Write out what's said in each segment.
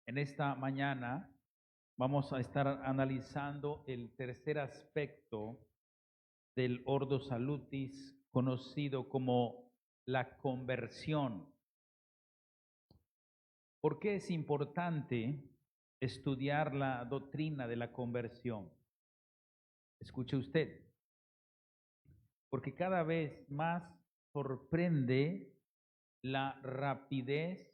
En esta mañana vamos a estar analizando el tercer aspecto del Ordo Salutis, conocido como la conversión. ¿Por qué es importante estudiar la doctrina de la conversión? Escuche usted, porque cada vez más sorprende la rapidez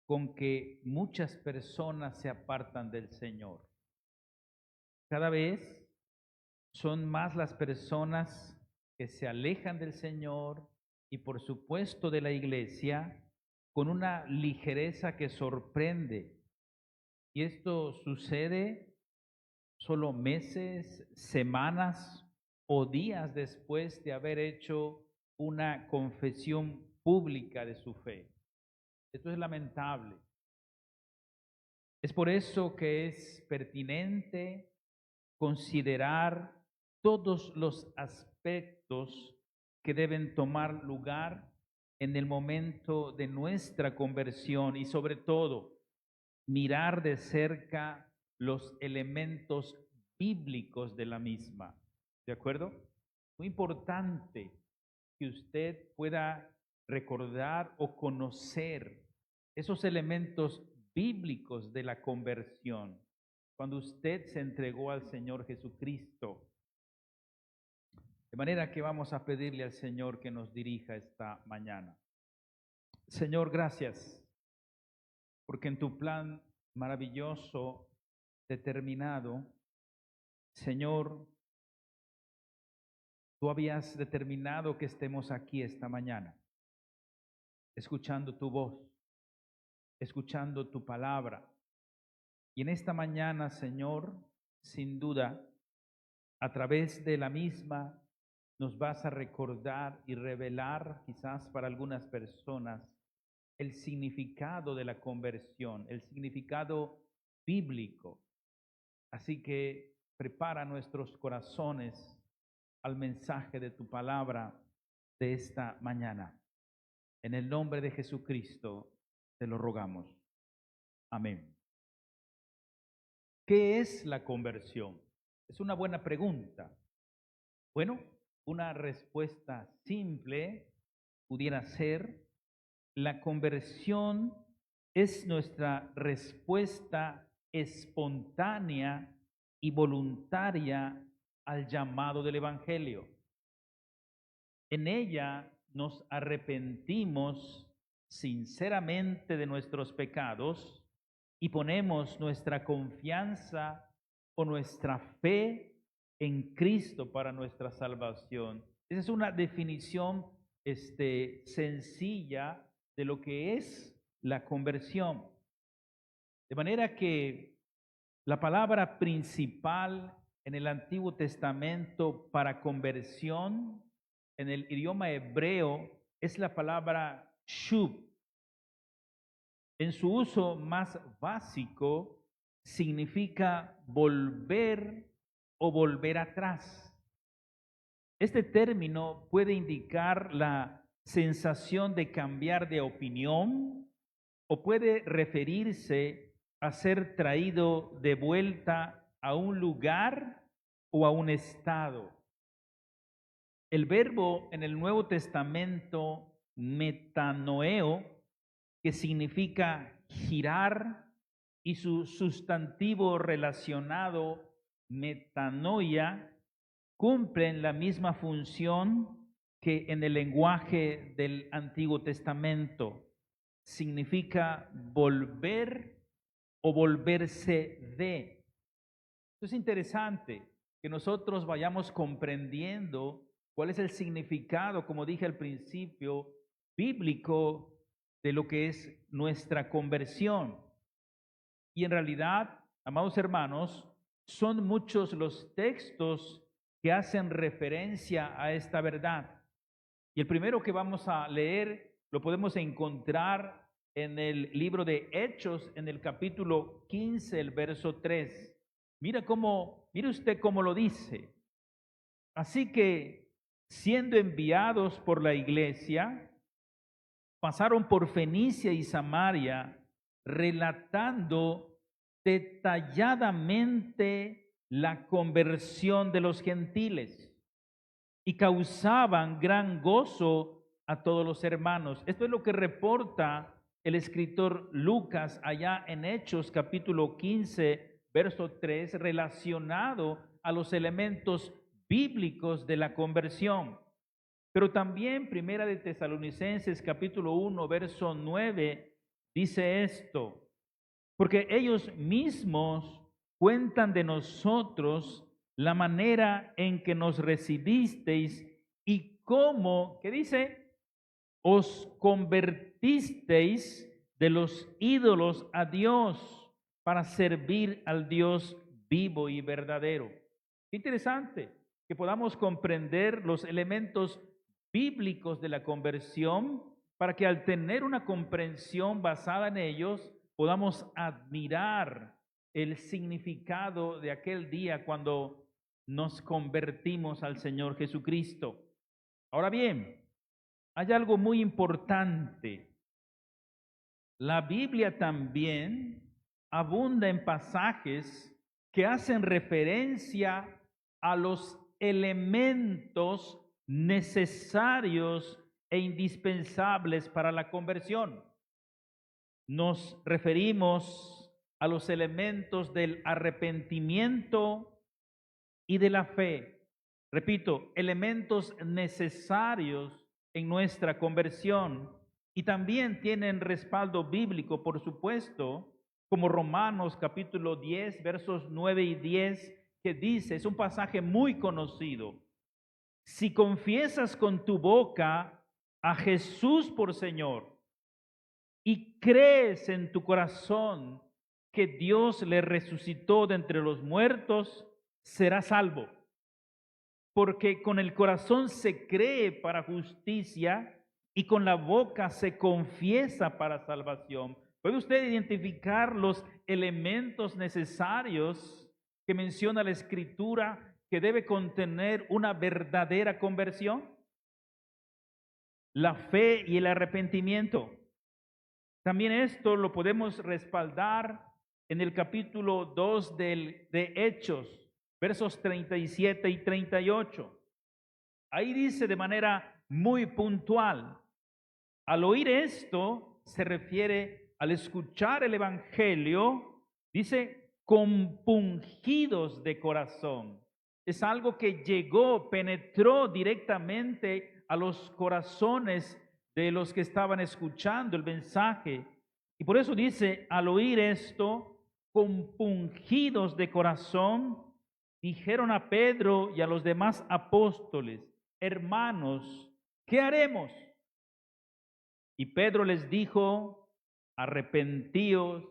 con que muchas personas se apartan del Señor. Cada vez son más las personas que se alejan del Señor y por supuesto de la iglesia con una ligereza que sorprende. Y esto sucede solo meses, semanas o días después de haber hecho una confesión pública de su fe. Esto es lamentable. Es por eso que es pertinente considerar todos los aspectos que deben tomar lugar en el momento de nuestra conversión y sobre todo mirar de cerca los elementos bíblicos de la misma. ¿De acuerdo? Muy importante que usted pueda recordar o conocer esos elementos bíblicos de la conversión cuando usted se entregó al Señor Jesucristo. De manera que vamos a pedirle al Señor que nos dirija esta mañana. Señor, gracias, porque en tu plan maravilloso, determinado, Señor, tú habías determinado que estemos aquí esta mañana, escuchando tu voz, escuchando tu palabra. Y en esta mañana, Señor, sin duda, a través de la misma, nos vas a recordar y revelar, quizás para algunas personas, el significado de la conversión, el significado bíblico. Así que prepara nuestros corazones al mensaje de tu palabra de esta mañana. En el nombre de Jesucristo te lo rogamos. Amén. ¿Qué es la conversión? Es una buena pregunta. Bueno, una respuesta simple pudiera ser: la conversión es nuestra respuesta espontánea y voluntaria al llamado del Evangelio. En ella nos arrepentimos sinceramente de nuestros pecados y ponemos nuestra confianza o nuestra fe en Cristo para nuestra salvación. Esa es una definición sencilla de lo que es la conversión. De manera que la palabra principal en el Antiguo Testamento para conversión en el idioma hebreo es la palabra shub. En su uso más básico significa volver o volver atrás. Este término puede indicar la sensación de cambiar de opinión o puede referirse a ser traído de vuelta a un lugar o a un estado. El verbo en el Nuevo Testamento, metanoeo, que significa girar, y su sustantivo relacionado, metanoia, cumplen la misma función que en el lenguaje del Antiguo Testamento. Significa volver o volverse de. Es interesante que nosotros vayamos comprendiendo cuál es el significado, como dije al principio, bíblico de lo que es nuestra conversión. Y en realidad, amados hermanos, son muchos los textos que hacen referencia a esta verdad. Y el primero que vamos a leer lo podemos encontrar en el libro de Hechos, en el capítulo 15, el verso 3. Mire usted cómo lo dice. Así que, siendo enviados por la iglesia, pasaron por Fenicia y Samaria, relatando detalladamente la conversión de los gentiles y causaban gran gozo a todos los hermanos. Esto es lo que reporta el escritor Lucas allá en Hechos capítulo 15, verso 3, relacionado a los elementos bíblicos de la conversión. Pero también Primera de Tesalonicenses capítulo 1, verso 9 dice esto: porque ellos mismos cuentan de nosotros la manera en que nos recibisteis y cómo, ¿qué dice? Os convertisteis de los ídolos a Dios para servir al Dios vivo y verdadero. Qué interesante que podamos comprender los elementos bíblicos de la conversión para que al tener una comprensión basada en ellos podamos admirar el significado de aquel día cuando nos convertimos al Señor Jesucristo. Ahora bien, hay algo muy importante. La Biblia también abunda en pasajes que hacen referencia a los elementos necesarios e indispensables para la conversión. Nos referimos a los elementos del arrepentimiento y de la fe. Repito, elementos necesarios en nuestra conversión y también tienen respaldo bíblico, por supuesto, como Romanos capítulo 10, versos 9 y 10, que dice, es un pasaje muy conocido: si confiesas con tu boca a Jesús por Señor y crees en tu corazón que Dios le resucitó de entre los muertos, serás salvo. Porque con el corazón se cree para justicia y con la boca se confiesa para salvación. ¿Puede usted identificar los elementos necesarios que menciona la Escritura que debe contener una verdadera conversión? La fe y el arrepentimiento. También esto lo podemos respaldar en el capítulo 2 de Hechos, versos 37 y 38. Ahí dice de manera muy puntual: al oír esto, se refiere al escuchar el Evangelio, dice, compungidos de corazón. Es algo que llegó, penetró directamente a los corazones de los que estaban escuchando el mensaje. Y por eso dice, al oír esto, compungidos de corazón, dijeron a Pedro y a los demás apóstoles: hermanos, ¿qué haremos? Y Pedro les dijo: arrepentíos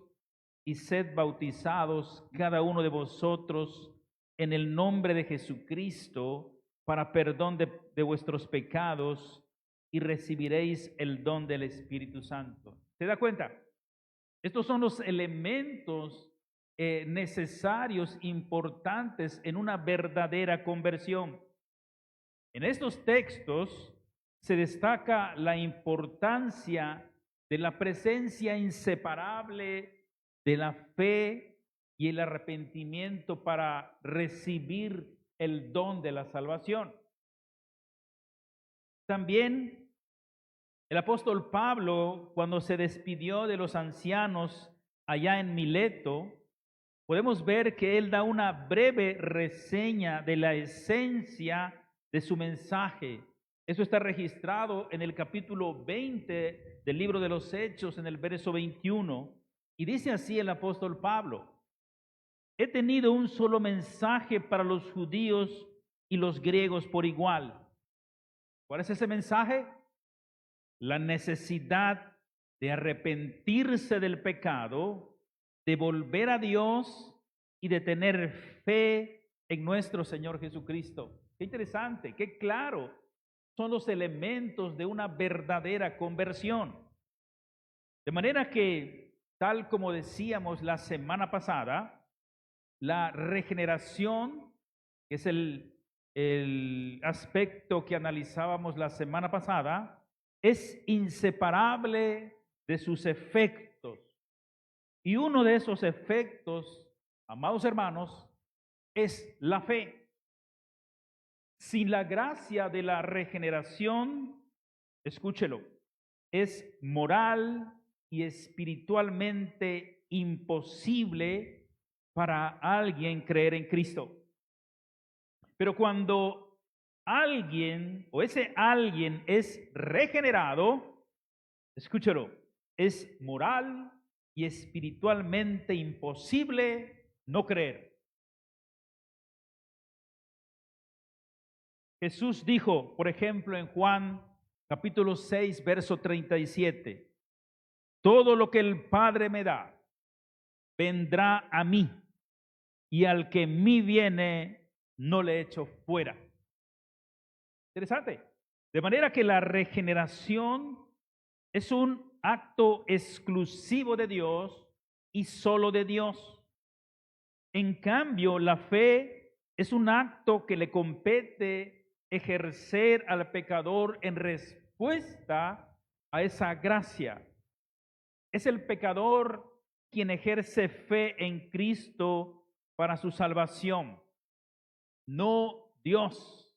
y sed bautizados cada uno de vosotros en el nombre de Jesucristo para perdón de vuestros pecados y recibiréis el don del Espíritu Santo. ¿Se da cuenta? Estos son los elementos necesarios, importantes en una verdadera conversión. En estos textos se destaca la importancia de la presencia inseparable de la fe y el arrepentimiento para recibir el don de la salvación. También el apóstol Pablo, cuando se despidió de los ancianos allá en Mileto, podemos ver que él da una breve reseña de la esencia de su mensaje. Eso está registrado en el capítulo 20 del libro de los Hechos, en el verso 21, y dice así el apóstol Pablo: he tenido un solo mensaje para los judíos y los griegos por igual. ¿Cuál es ese mensaje? La necesidad de arrepentirse del pecado, de volver a Dios y de tener fe en nuestro Señor Jesucristo. Qué interesante, qué claro son los elementos de una verdadera conversión. De manera que, tal como decíamos la semana pasada, la regeneración, que es el aspecto que analizábamos la semana pasada, es inseparable de sus efectos. Y uno de esos efectos, amados hermanos, es la fe. Sin la gracia de la regeneración, escúchelo, es moral y espiritualmente imposible para alguien creer en Cristo. Pero cuando alguien o ese alguien es regenerado, escúchelo, es moral y espiritualmente imposible no creer. Jesús dijo, por ejemplo, en Juan capítulo 6, verso 37, todo lo que el Padre me da, vendrá a mí, y al que en mí viene, no le echo fuera. Interesante. De manera que la regeneración es un acto exclusivo de Dios y solo de Dios. En cambio, la fe es un acto que le compete ejercer al pecador en respuesta a esa gracia. Es el pecador quien ejerce fe en Cristo para su salvación, no Dios.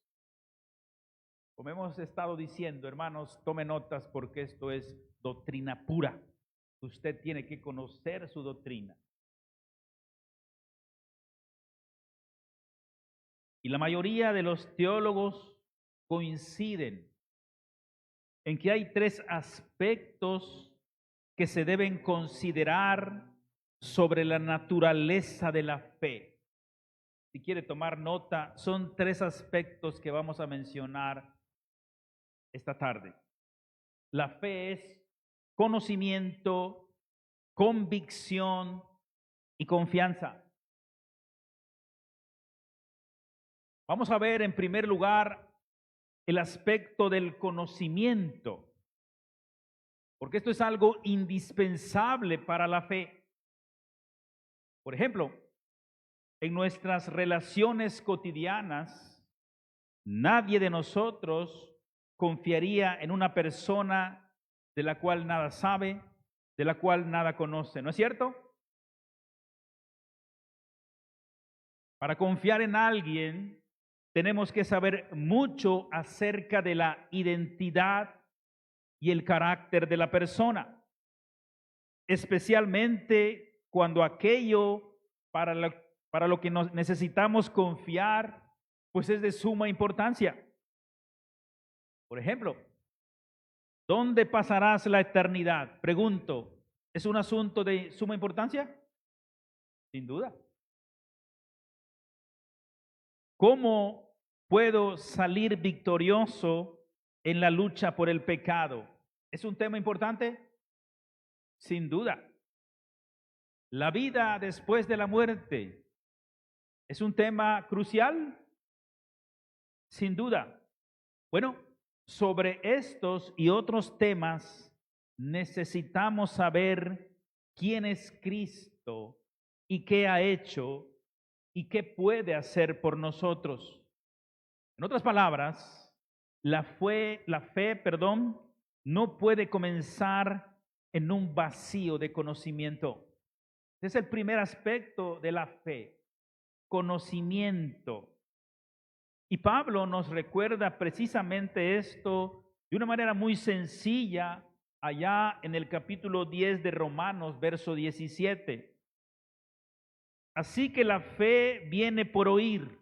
Como hemos estado diciendo, hermanos, tome notas porque esto es doctrina pura. Usted tiene que conocer su doctrina. Y la mayoría de los teólogos coinciden en que hay tres aspectos que se deben considerar sobre la naturaleza de la fe. Si quiere tomar nota, son tres aspectos que vamos a mencionar esta tarde. La fe es conocimiento, convicción y confianza. Vamos a ver en primer lugar el aspecto del conocimiento, porque esto es algo indispensable para la fe. Por ejemplo, en nuestras relaciones cotidianas, nadie de nosotros confiaría en una persona de la cual nada sabe, de la cual nada conoce, ¿no es cierto? Para confiar en alguien, tenemos que saber mucho acerca de la identidad y el carácter de la persona, especialmente cuando aquello para lo que nos necesitamos confiar, pues es de suma importancia. Por ejemplo, ¿dónde pasarás la eternidad? Pregunto, ¿es un asunto de suma importancia? Sin duda. ¿Cómo puedo salir victorioso en la lucha por el pecado? ¿Es un tema importante? Sin duda. ¿La vida después de la muerte es un tema crucial? Sin duda. Bueno, sobre estos y otros temas necesitamos saber quién es Cristo y qué ha hecho y qué puede hacer por nosotros. En otras palabras, la fe, no puede comenzar en un vacío de conocimiento. Ese es el primer aspecto de la fe, conocimiento. Y Pablo nos recuerda precisamente esto de una manera muy sencilla allá en el capítulo 10 de Romanos, verso 17. Así que la fe viene por oír,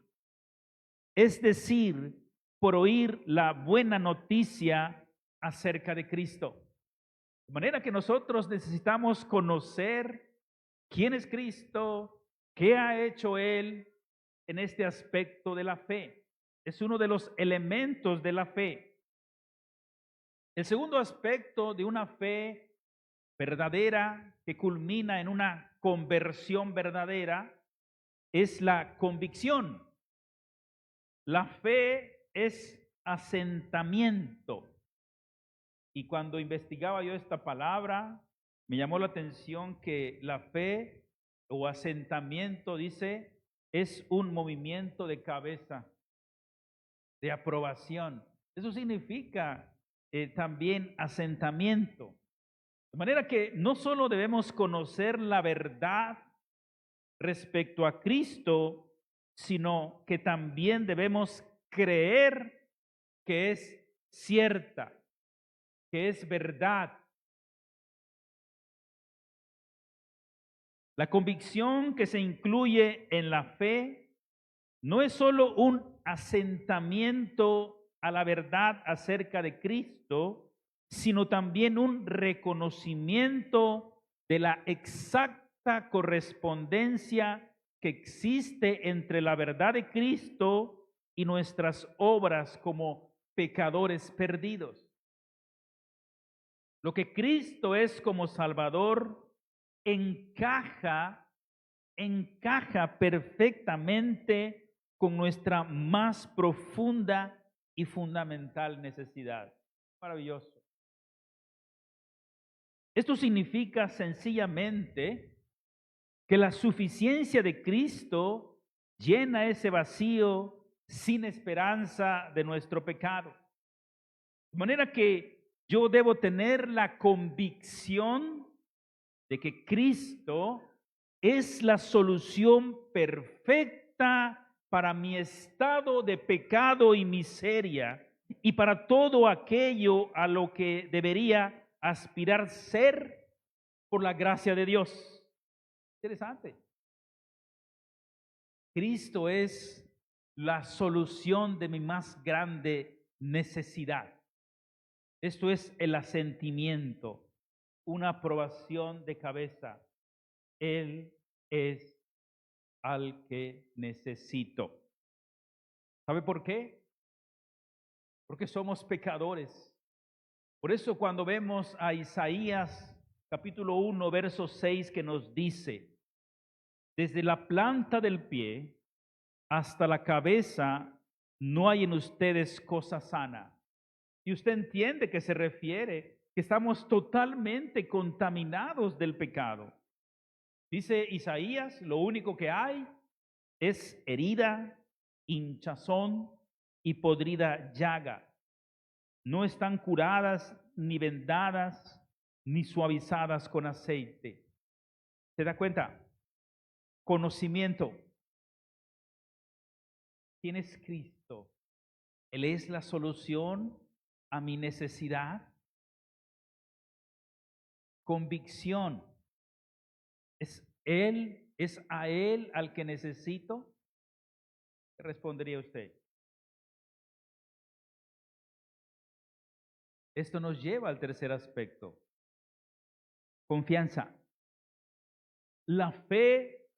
es decir, por oír la buena noticia acerca de Cristo. De manera que nosotros necesitamos conocer quién es Cristo, qué ha hecho Él en este aspecto de la fe. Es uno de los elementos de la fe. El segundo aspecto de una fe verdadera que culmina en una conversión verdadera es la convicción. La fe es asentamiento. Y cuando investigaba yo esta palabra, me llamó la atención que la fe o asentamiento, dice, es un movimiento de cabeza, de aprobación. Eso significa también asentamiento. De manera que no solo debemos conocer la verdad respecto a Cristo, sino que también debemos creer que es cierta, que es verdad. La convicción que se incluye en la fe no es solo un asentamiento a la verdad acerca de Cristo, sino también un reconocimiento de la exacta correspondencia que existe entre la verdad de Cristo y nuestras obras como pecadores perdidos. Lo que Cristo es como Salvador encaja perfectamente con nuestra más profunda y fundamental necesidad. Maravilloso. Esto significa sencillamente que la suficiencia de Cristo llena ese vacío sin esperanza de nuestro pecado. De manera que yo debo tener la convicción de que Cristo es la solución perfecta para mi estado de pecado y miseria y para todo aquello a lo que debería aspirar ser por la gracia de Dios. Interesante. Cristo es la solución de mi más grande necesidad. Esto es el asentimiento, una aprobación de cabeza. Él es al que necesito. ¿Sabe por qué? Porque somos pecadores. Por eso cuando vemos a Isaías capítulo 1, verso 6 que nos dice, desde la planta del pie hasta la cabeza no hay en ustedes cosa sana. Y usted entiende que se refiere que estamos totalmente contaminados del pecado. Dice Isaías, lo único que hay es herida, hinchazón y podrida llaga. No están curadas, ni vendadas, ni suavizadas con aceite. ¿Se da cuenta? Conocimiento. ¿Quién es Cristo? Él es la solución a mi necesidad. Convicción. ¿Es a Él al que necesito? ¿Qué respondería usted? Esto nos lleva al tercer aspecto. Confianza. La fe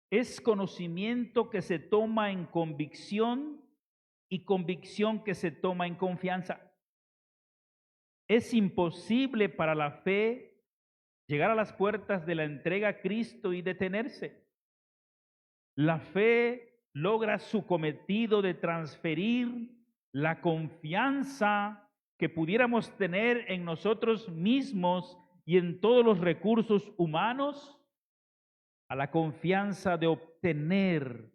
es conocimiento que se toma en convicción y convicción que se toma en confianza. Es imposible para la fe llegar a las puertas de la entrega a Cristo y detenerse. La fe logra su cometido de transferir la confianza que pudiéramos tener en nosotros mismos y en todos los recursos humanos a la confianza de obtener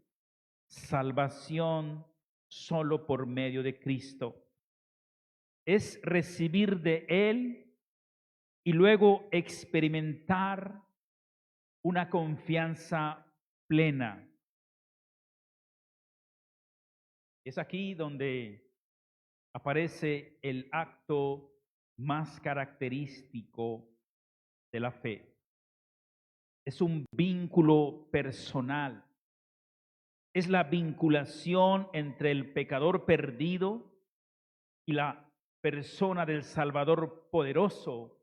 salvación solo por medio de Cristo. Es recibir de Él y luego experimentar una confianza plena. Es aquí donde aparece el acto más característico de la fe. Es un vínculo personal. Es la vinculación entre el pecador perdido y la persona del Salvador poderoso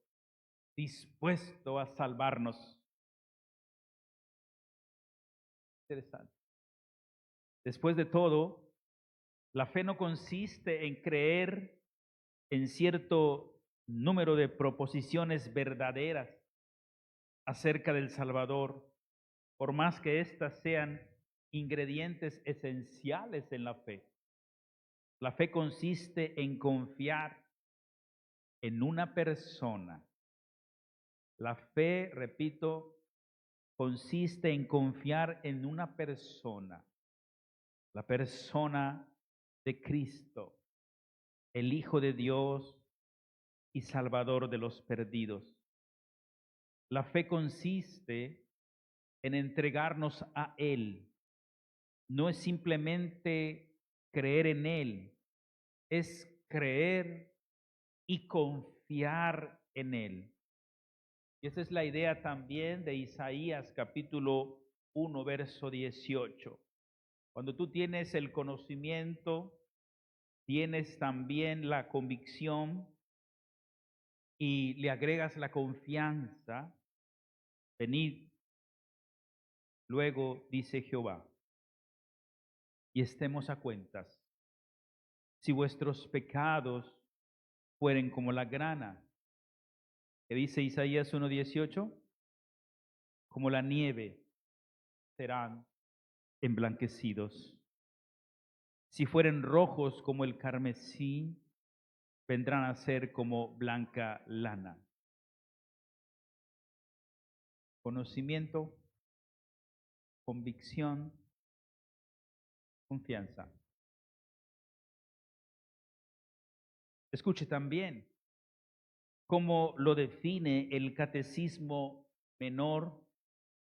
dispuesto a salvarnos. Interesante. Después de todo, la fe no consiste en creer en cierto número de proposiciones verdaderas acerca del Salvador, por más que éstas sean ingredientes esenciales en la fe. La fe consiste en confiar en una persona. La fe, repito, consiste en confiar en una persona, la persona de Cristo, el Hijo de Dios y Salvador de los perdidos. La fe consiste en entregarnos a Él. No es simplemente creer en Él, es creer y confiar en Él. Y esa es la idea también de Isaías capítulo 1, verso 18. Cuando tú tienes el conocimiento, tienes también la convicción y le agregas la confianza, venid, luego dice Jehová, y estemos a cuentas. Si vuestros pecados fueren como la grana, que dice Isaías 1:18, como la nieve serán emblanquecidos. Si fueren rojos como el carmesí, vendrán a ser como blanca lana. Conocimiento, convicción, confianza. Escuche también cómo lo define el Catecismo Menor,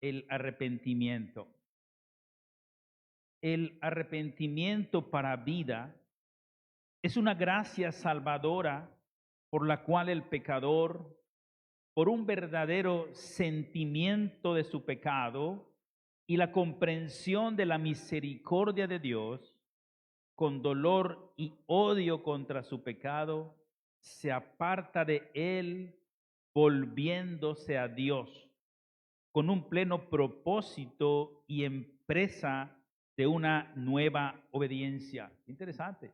el arrepentimiento. El arrepentimiento para vida es una gracia salvadora por la cual el pecador, por un verdadero sentimiento de su pecado y la comprensión de la misericordia de Dios, con dolor y odio contra su pecado, se aparta de él volviéndose a Dios con un pleno propósito y empresa de una nueva obediencia. Interesante.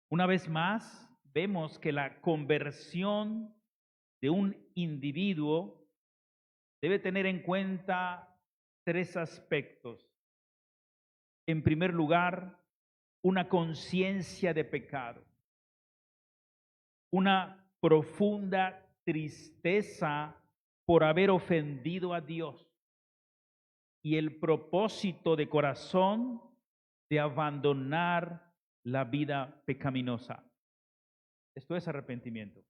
Una vez más, vemos que la conversión de un individuo debe tener en cuenta tres aspectos. En primer lugar, una conciencia de pecado, una profunda tristeza por haber ofendido a Dios y el propósito de corazón de abandonar la vida pecaminosa. Esto es arrepentimiento.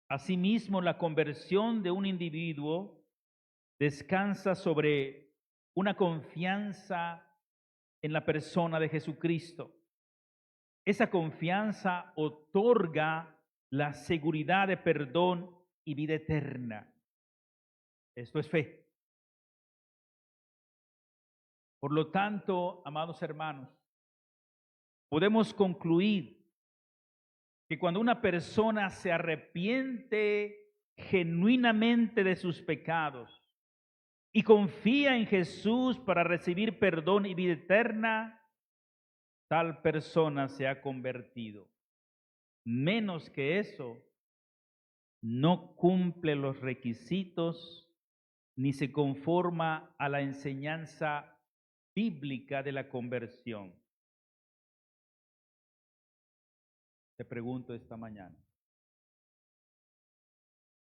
Asimismo, la conversión de un individuo descansa sobre una confianza en la persona de Jesucristo. Esa confianza otorga la seguridad de perdón y vida eterna. Esto es fe. Por lo tanto, amados hermanos, podemos concluir que cuando una persona se arrepiente genuinamente de sus pecados y confía en Jesús para recibir perdón y vida eterna, tal persona se ha convertido. Menos que eso, no cumple los requisitos ni se conforma a la enseñanza bíblica de la conversión. Te pregunto esta mañana,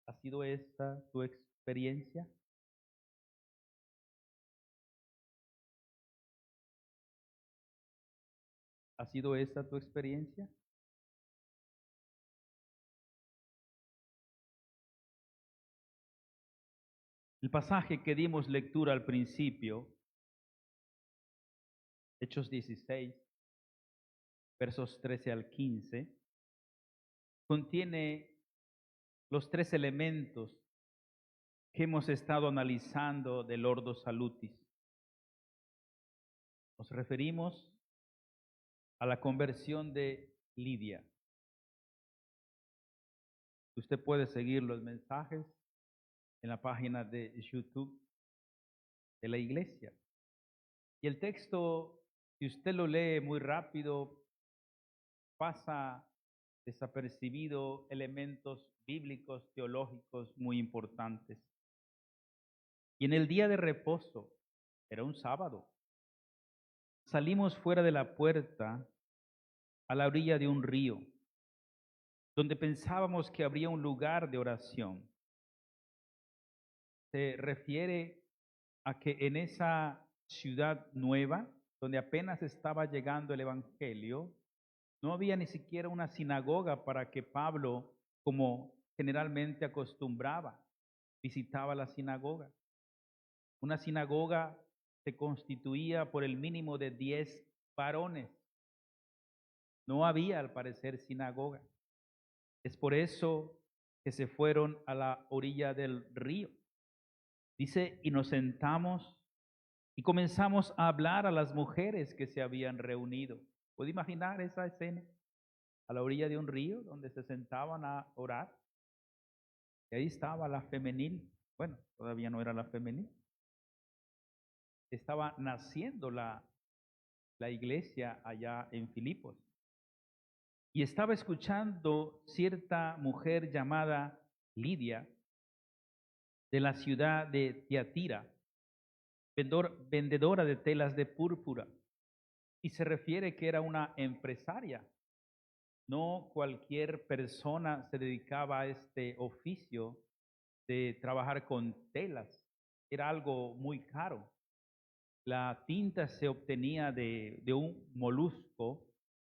¿ha sido esta tu experiencia? ¿Ha sido esta tu experiencia? El pasaje que dimos lectura al principio, Hechos 16, versos 13 al 15, contiene los tres elementos que hemos estado analizando del Ordo Salutis. Nos referimos a la conversión de Lidia. Usted puede seguir los mensajes en la página de YouTube de la iglesia. Y el texto, si usted lo lee muy rápido, pasa desapercibido elementos bíblicos, teológicos muy importantes. Y en el día de reposo, era un sábado, salimos fuera de la puerta a la orilla de un río, donde pensábamos que habría un lugar de oración. Se refiere a que en esa ciudad nueva, donde apenas estaba llegando el Evangelio, no había ni siquiera una sinagoga para que Pablo como generalmente acostumbraba, visitaba la sinagoga. Una sinagoga se constituía por el mínimo de 10 varones. No había, al parecer, sinagoga. Es por eso que se fueron a la orilla del río. Dice, y nos sentamos y comenzamos a hablar a las mujeres que se habían reunido. ¿Puede imaginar esa escena? A la orilla de un río donde se sentaban a orar. Y ahí estaba la femenil. Bueno, todavía no era la femenil. Estaba naciendo la iglesia allá en Filipos. Y estaba escuchando cierta mujer llamada Lidia de la ciudad de Tiatira, vendedora de telas de púrpura. Y se refiere que era una empresaria. No cualquier persona se dedicaba a este oficio de trabajar con telas. Era algo muy caro. La tinta se obtenía de un molusco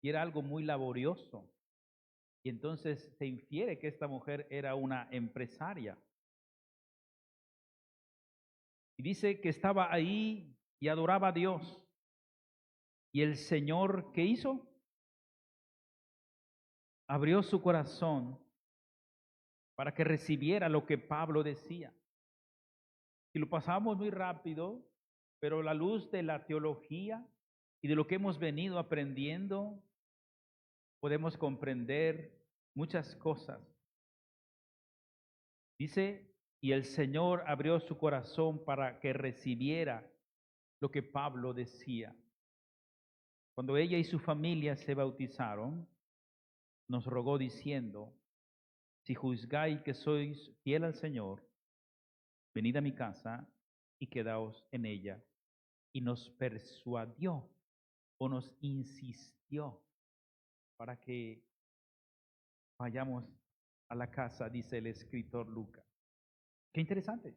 y era algo muy laborioso. Y entonces se infiere que esta mujer era una empresaria. Y dice que estaba ahí y adoraba a Dios. Y el Señor, ¿qué hizo? Abrió su corazón para que recibiera lo que Pablo decía. Y lo pasamos muy rápido, pero a la luz de la teología y de lo que hemos venido aprendiendo, podemos comprender muchas cosas. Dice, y el Señor abrió su corazón para que recibiera lo que Pablo decía. Cuando ella y su familia se bautizaron, nos rogó diciendo, si juzgáis que sois fiel al Señor, venid a mi casa y quedaos en ella. Y nos persuadió o nos insistió para que vayamos a la casa, dice el escritor Lucas. Qué interesante.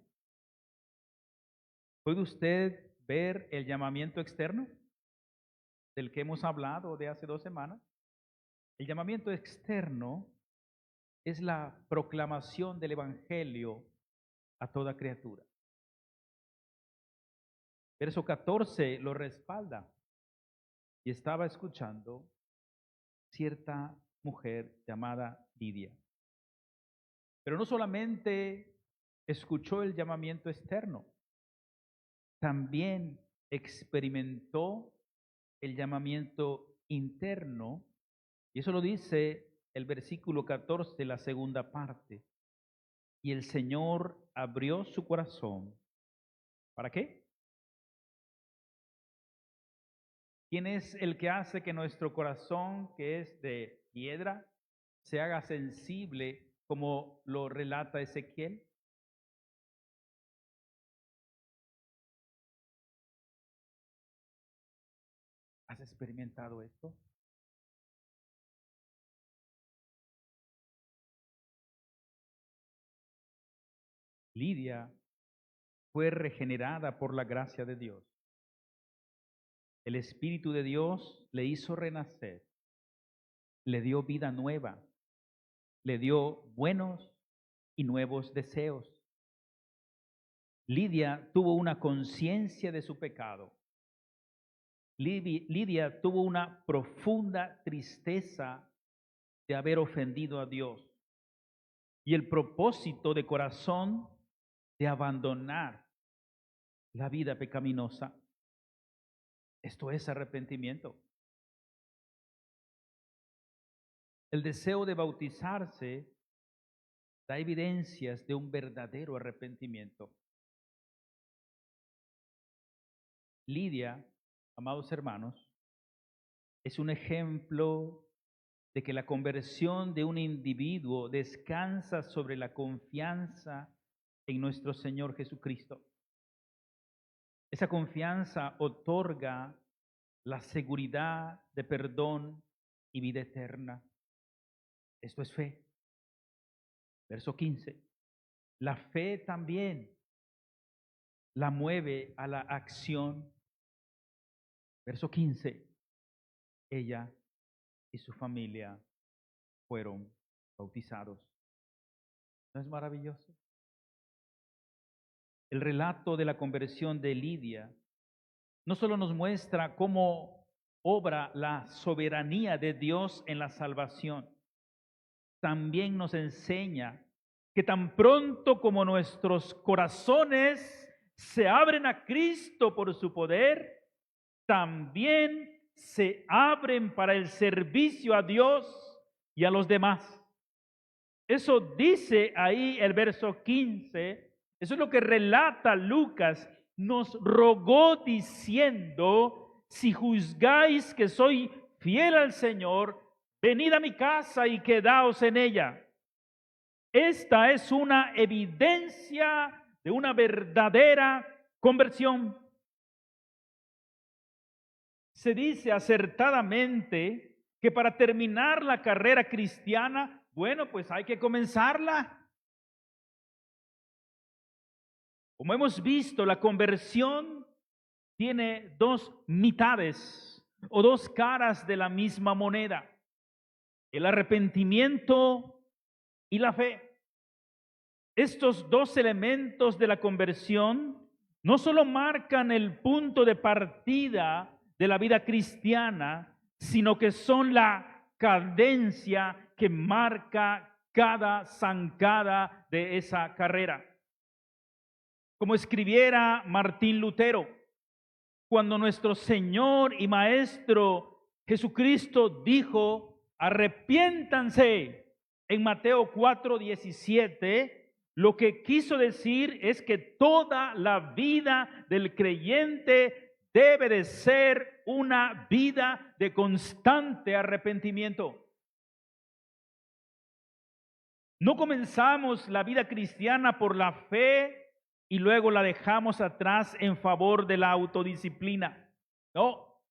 ¿Puede usted ver el llamamiento externo del que hemos hablado de hace 2 semanas? El llamamiento externo es la proclamación del Evangelio a toda criatura. Verso 14 lo respalda. Y estaba escuchando cierta mujer llamada Lidia. Pero no solamente escuchó el llamamiento externo, también experimentó el llamamiento interno. Y eso lo dice el versículo 14, la segunda parte. Y el Señor abrió su corazón. ¿Para qué? ¿Quién es el que hace que nuestro corazón, que es de piedra, se haga sensible como lo relata Ezequiel? ¿Has experimentado esto? Lidia fue regenerada por la gracia de Dios. El Espíritu de Dios le hizo renacer, le dio vida nueva, le dio buenos y nuevos deseos. Lidia tuvo una conciencia de su pecado. Lidia tuvo una profunda tristeza de haber ofendido a Dios y el propósito de corazón de abandonar la vida pecaminosa. Esto es arrepentimiento. El deseo de bautizarse da evidencias de un verdadero arrepentimiento. Lidia, amados hermanos, es un ejemplo de que la conversión de un individuo descansa sobre la confianza en nuestro Señor Jesucristo. Esa confianza otorga la seguridad de perdón y vida eterna. Esto es fe. Verso 15. La fe también la mueve a la acción. Verso 15. Ella y su familia fueron bautizados. ¿No es maravilloso? El relato de la conversión de Lidia no solo nos muestra cómo obra la soberanía de Dios en la salvación, también nos enseña que tan pronto como nuestros corazones se abren a Cristo por su poder, también se abren para el servicio a Dios y a los demás. Eso dice ahí el verso 15. Eso es lo que relata Lucas. Nos rogó diciendo: si juzgáis que soy fiel al Señor, venid a mi casa y quedaos en ella. Esta es una evidencia de una verdadera conversión. Se dice acertadamente que para terminar la carrera cristiana, bueno, pues hay que comenzarla. Como hemos visto, la conversión tiene dos mitades o dos caras de la misma moneda: el arrepentimiento y la fe. Estos dos elementos de la conversión no solo marcan el punto de partida de la vida cristiana, sino que son la cadencia que marca cada zancada de esa carrera. Como escribiera Martín Lutero, cuando nuestro Señor y Maestro Jesucristo dijo: arrepiéntanse, en Mateo 4:17, lo que quiso decir es que toda la vida del creyente debe de ser una vida de constante arrepentimiento. No comenzamos la vida cristiana por la fe y luego la dejamos atrás en favor de la autodisciplina. No,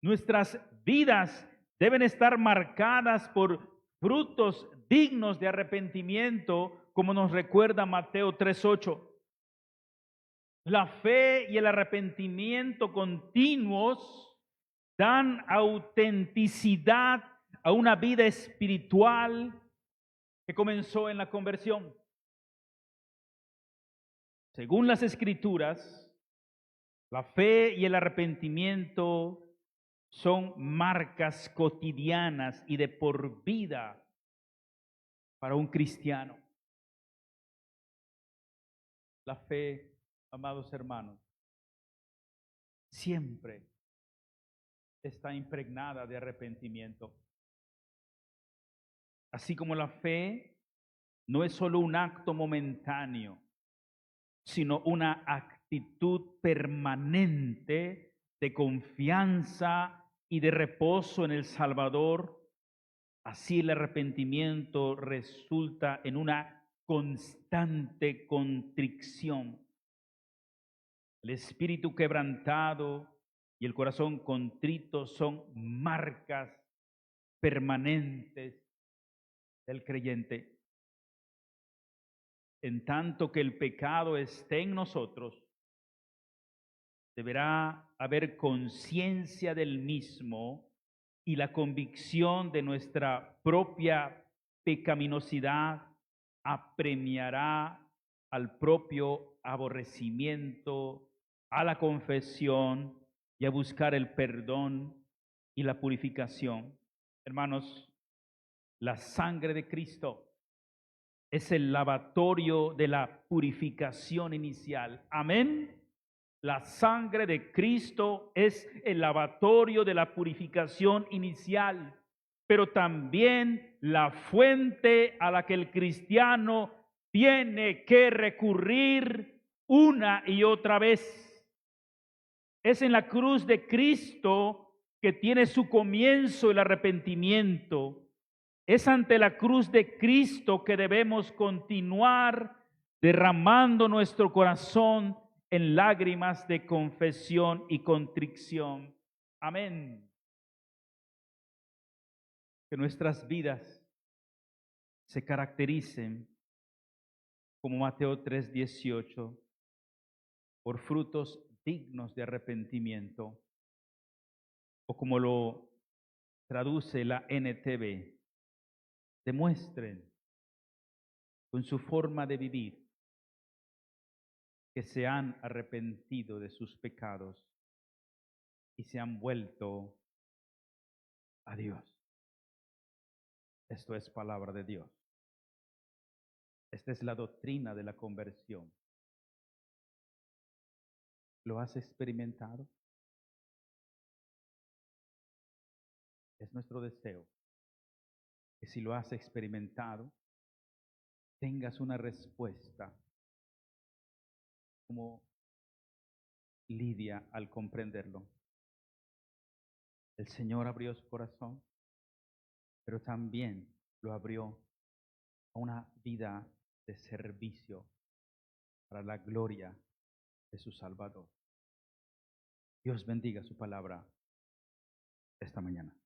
nuestras vidas deben estar marcadas por frutos dignos de arrepentimiento, como nos recuerda Mateo 3:8. La fe y el arrepentimiento continuos dan autenticidad a una vida espiritual que comenzó en la conversión. Según las Escrituras, la fe y el arrepentimiento son marcas cotidianas y de por vida para un cristiano. La fe, amados hermanos, siempre está impregnada de arrepentimiento. Así como la fe no es solo un acto momentáneo, sino una actitud permanente de confianza y de reposo en el Salvador. Así el arrepentimiento resulta en una constante contrición. El espíritu quebrantado y el corazón contrito son marcas permanentes del creyente. En tanto que el pecado esté en nosotros, deberá haber conciencia del mismo y la convicción de nuestra propia pecaminosidad apremiará al propio aborrecimiento, a la confesión y a buscar el perdón y la purificación. Hermanos, la sangre de Cristo es el lavatorio de la purificación inicial. Amén. La sangre de Cristo es el lavatorio de la purificación inicial, pero también la fuente a la que el cristiano tiene que recurrir una y otra vez. Es en la cruz de Cristo que tiene su comienzo el arrepentimiento. Es ante la cruz de Cristo que debemos continuar derramando nuestro corazón en lágrimas de confesión y contrición. Amén. Que nuestras vidas se caractericen, como Mateo 3:18, por frutos dignos de arrepentimiento, o como lo traduce la NTV, demuestren con su forma de vivir, que se han arrepentido de sus pecados y se han vuelto a Dios. Esto es palabra de Dios. Esta es la doctrina de la conversión. ¿Lo has experimentado? Es nuestro deseo que si lo has experimentado, tengas una respuesta como Lidia al comprenderlo. El Señor abrió su corazón, pero también lo abrió a una vida de servicio para la gloria de su Salvador. Dios bendiga su palabra esta mañana.